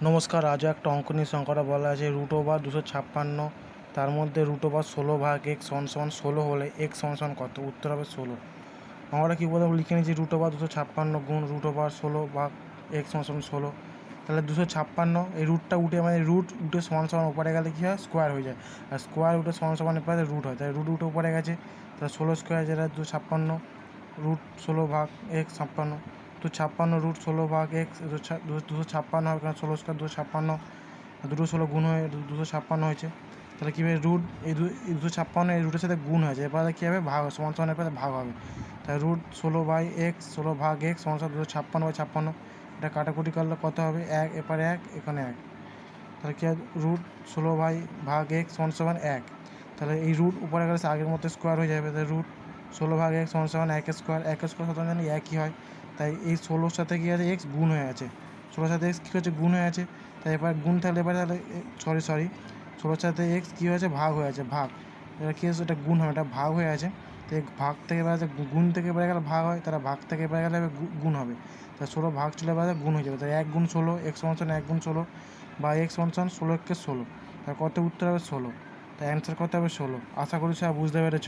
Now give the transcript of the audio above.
নমস্কার, আজও একটা অঙ্ক নিয়ে সংখ্যাটা বলা আছে √/256। তার মধ্যে √16 x সমান 16 হলে x সমান কত? উত্তর হবে 16। আমরা কী বলতে লিখে নিয়েছি √256 গুণ √16 x সমান 16। তাহলে 256 এই রুটটা উঠে রুট উঠে সমান উপরে গেলে কী হয়? স্কোয়ার হয়ে যায়। আর স্কোয়ার উঠে সমান এপারে রুট হয়, তাই রুট উঠে উপরে গেছে। তাহলে 16 স্কোয়ার যেটা 256 √16 তো 56 √16 256 হবে, কারণ 16 স্কোয়ার 256, 2 গুণ হয়ে 256 হয়েছে। তাহলে কীভাবে রুট এই 256 এই রুটের সাথে গুণ হয়েছে, এরপরে কী হবে? ভাগ সমান এরপরে ভাগ হবে। তাহলে √16/x 16 সমান 256/56। এটা কাটাকুটি করলে কত হবে? 1 এপারে 1 এখানে 1। তাহলে কী হয়? √16/x সমান 1। তাহলে এই রুট উপরে গেলে আগের মতো স্কোয়ার হয়ে যাবে। তাহলে √16/x সমান 1 স্কোয়ার। 1 স্কোয়ার সাধারণ জানি একই হয়, তাই এই 16-র সাথে কী আছে? এক্স গুণ হয়ে আছে। 16-র সাথে এক্স কী হচ্ছে? গুণ হয়ে আছে। তাই এবার গুণ থাকলে তাহলে 16-র সাথে এক্স কী হয়েছে? ভাগ হয়ে আছে, ভাগ। এবার কী হচ্ছে? এটা গুণ হবে, এটা ভাগ হয়ে আছে। তো ভাগ থেকে এবার গুণ থেকে এবারে গেলে ভাগ হয়, তারা ভাগ থেকে এবারে গেলে গুণ হবে। তাই 16 ভাগ চলে এবারে গুণ হয়ে যাবে। তাই 1 গুণ 16 এক্স সমান 1 গুণ 16 বা এক্স সমান 16 × 16। তার কত? উত্তর হবে 16। তাই অ্যান্সার কত হবে? 16। আশা করি সবাই বুঝতে পেরেছ।